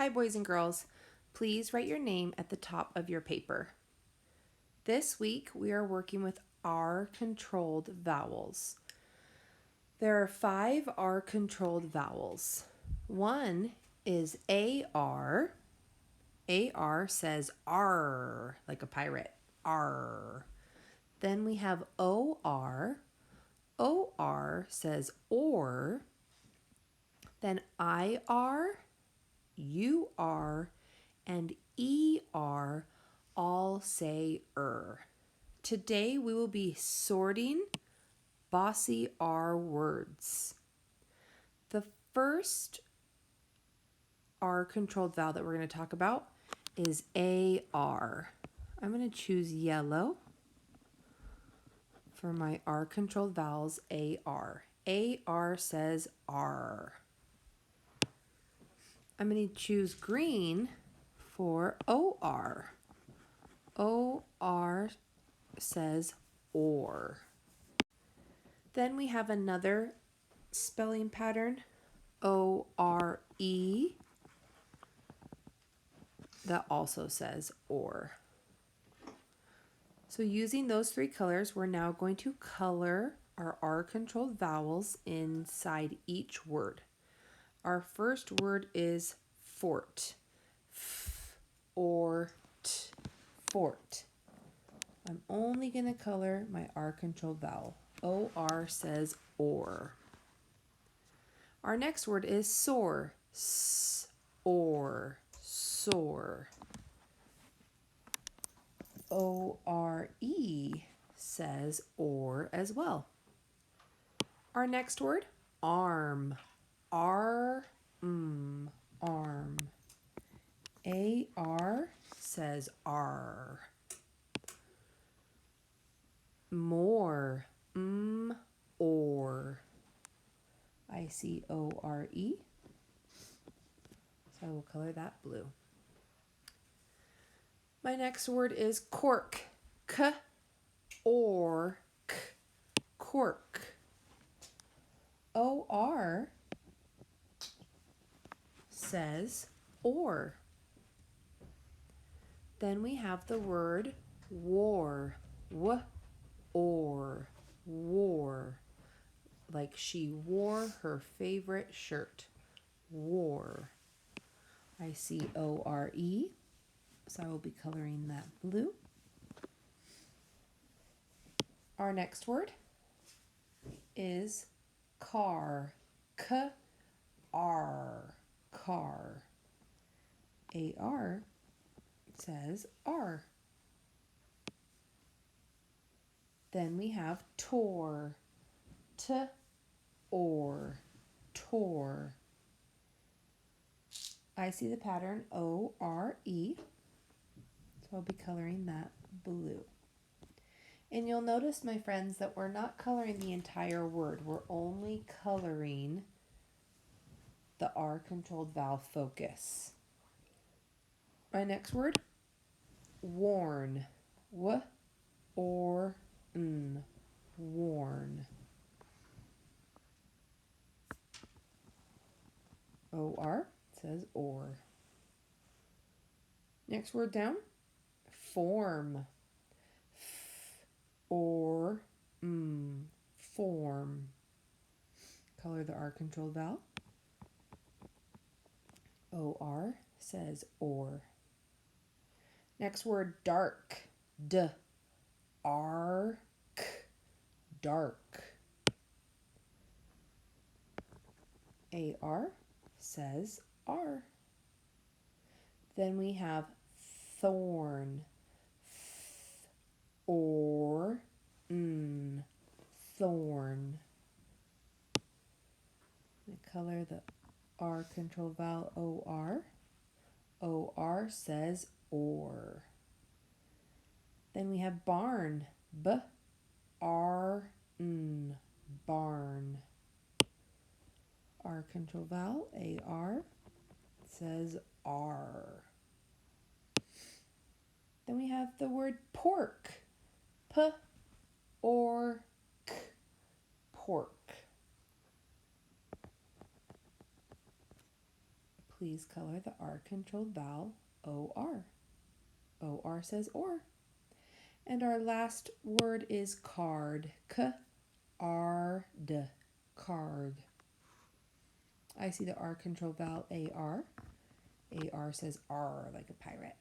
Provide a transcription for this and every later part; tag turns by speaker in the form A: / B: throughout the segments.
A: Hi, boys and girls. Please write your name at the top of your paper. This week, we are working with R-controlled vowels. There are 5 R-controlled vowels. One is AR. AR says R, like a pirate, R. Then we have OR. OR says OR. Then IR, UR, and ER all say Today we will be sorting bossy R words. The first R controlled vowel that we're going to talk about is AR. I'm going to choose yellow for my R controlled vowels, AR. AR says R. I'm going to choose green for OR. OR says OR. Then we have another spelling pattern, ORE, that also says OR. So using those 3 colors, we're now going to color our R-controlled vowels inside each word. Our first word is fort. F or t, fort. I'm only going to color my R-controlled vowel. OR says OR. Our next word is soar. S or soar. ORE says OR as well. Our next word, arm. Arm. AR says R. More. Or. ICORE. So I will color that blue. My next word is cork. K or k. Cork. OR says or. Then we have the word war. W or war. Like she wore her favorite shirt. War. ICORE. So I will be coloring that blue. Our next word is car. K-R. Car. AR says R. Then we have tour. T-or. Tour. I see the pattern O-R-E. So I'll be coloring that blue. And you'll notice, my friends, that we're not coloring the entire word. We're only coloring the R-controlled vowel focus. My next word, worn. W or n. Worn. O-R says or. Next word down, form. Or form. Color the R-controlled vowel. O-R says or. Next word, dark. D-R-K. Dark. A-R says R. Then we have thorn. Or thorn. I'm going to color the R control vowel O-R. O-R says or. Then we have barn. B-R-N. Barn. R control vowel A-R says R. Then we have the word pork. P or k. Pork. Please color the R controlled vowel O-R. O-R says or. And our last word is card. K-R-D. Card. I see the R controlled vowel A-R. A-R says R like a pirate.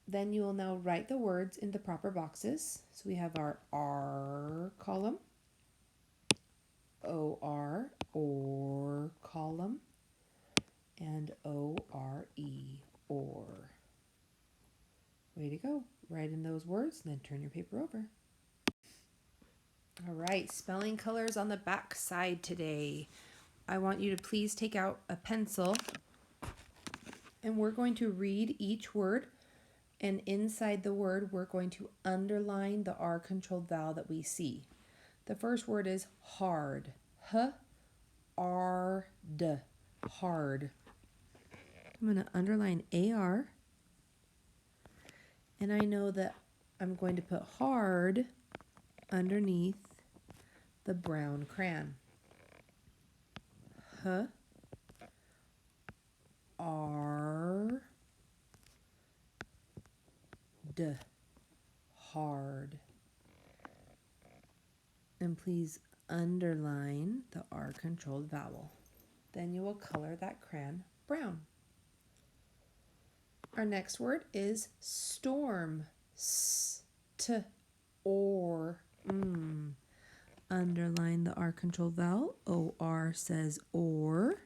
A: Then you will now write the words in the proper boxes. So we have our R column, O-R, or column, and O-R-E, or. Way to go. Write in those words and then turn your paper over. All right, spelling colors on the back side today. I want you to please take out a pencil and we're going to read each word, and inside the word we're going to underline the R controlled vowel that we see. The first word is hard. H-R-D. Hard. I'm going to underline A-R. And I know that I'm going to put hard underneath the brown crayon. H-R-D. Hard. And please underline the R controlled vowel. Then you will color that crayon brown. Our next word is storm. S-T-O-R. Underline the R controlled vowel. O-R says or.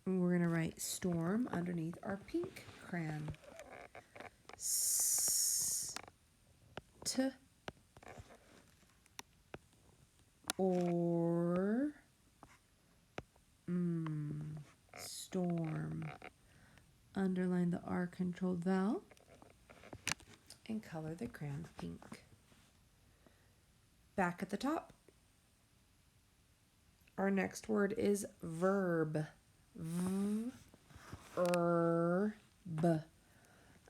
A: And we're going to write storm underneath our pink crayon. S-T-O-R. Storm. Underline the R controlled vowel and color the crayon pink. Back at the top. Our next word is verb. V-er-b.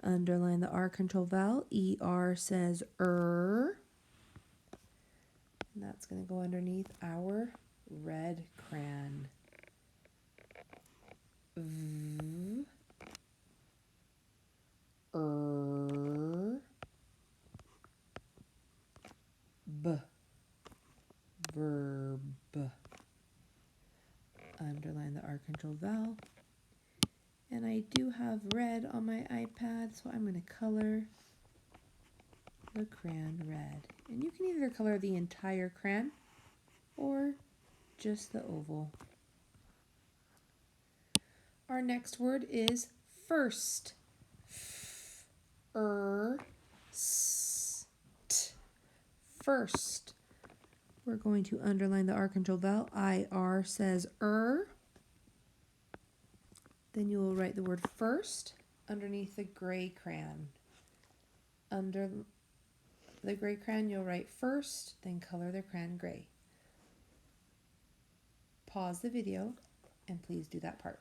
A: Underline the R controlled vowel. E-R says And that's going to go underneath our red crayon. Verb. Underline the R controlled vowel. And I do have red on my iPad, so I'm going to color the crayon red. And you can either color the entire crayon or just the oval. Our next word is first. First. First. We're going to underline the R controlled vowel. I-R says Then you will write the word first underneath the gray crayon. Under the gray crayon, you'll write first, then color the crayon gray. Pause the video and please do that part.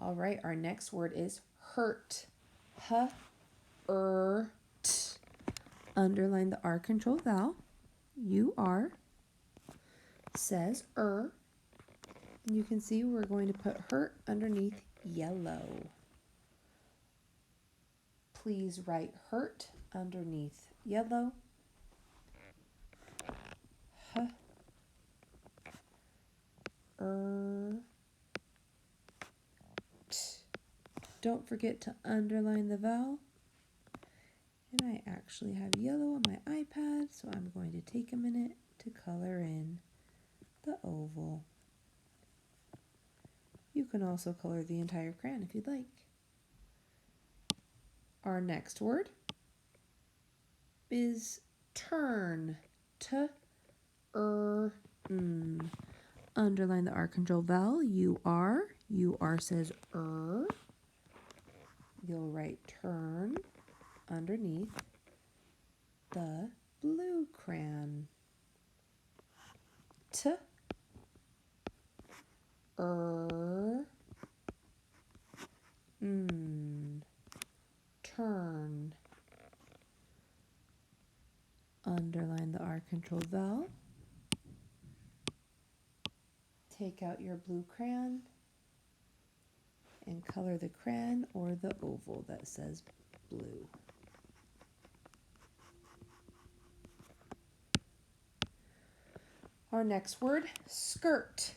A: All right, our next word is hurt. H-er-t. Underline the R controlled vowel. U-R says And you can see we're going to put hurt underneath yellow. Please write hurt underneath yellow. Don't forget to underline the vowel. And I actually have yellow on my iPad, so I'm going to take a minute to color in the oval. You can also color the entire crayon if you'd like. Our next word is turn. T-er-n. Underline the R controlled vowel. U-R. U-R says You'll write turn underneath the blue crayon. Turn. Underline the R controlled vowel. take out your blue crayon and color the crayon or the oval that says blue. Our next word, skirt.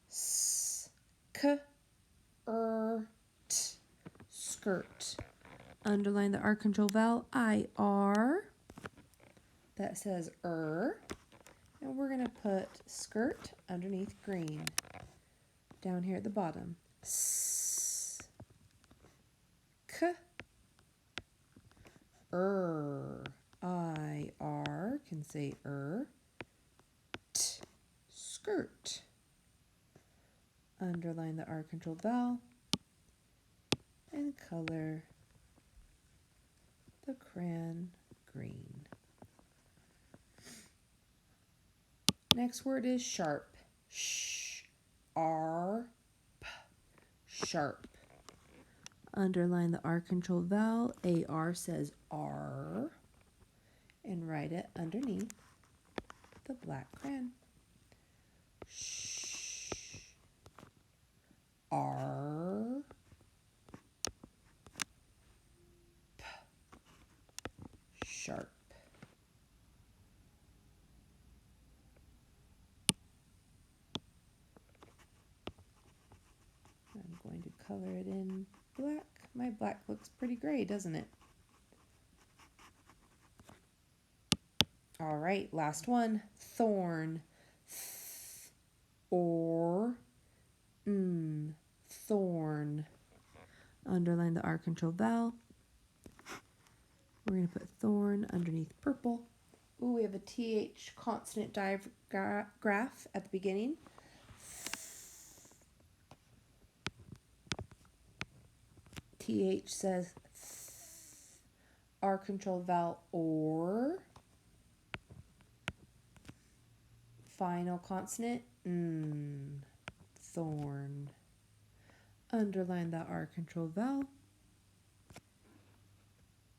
A: S-k-r-t. Skirt. Underline the R control vowel, I-R. That says And we're going to put skirt underneath green. Down here at the bottom. I-R. Can say skirt. Underline the R control vowel and color the crayon green. Next word is sharp. Sharp. Underline the R control vowel. AR says R. And write it underneath the black crayon. R. Sharp. I'm going to color it in black. My black looks pretty gray, doesn't it? All right, last one. Thorn. Thorn. Underline the R control vowel. We're going to put thorn underneath purple. Ooh, we have a TH consonant digraph at the beginning. TH says R control vowel or. Final consonant, thorn. Underline the R control vowel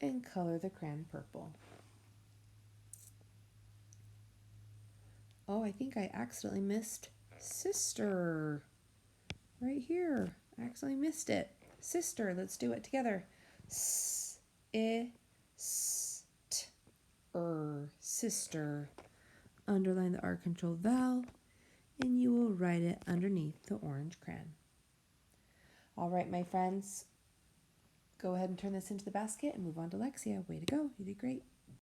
A: and color the crayon purple. Oh, I think I accidentally missed sister. Right here. I accidentally missed it. Sister, let's do it together. Sister. Underline the R control vowel and you will write it underneath the orange crayon. All right, my friends, go ahead and turn this into the basket and move on to Lexia. Way to go. You did great.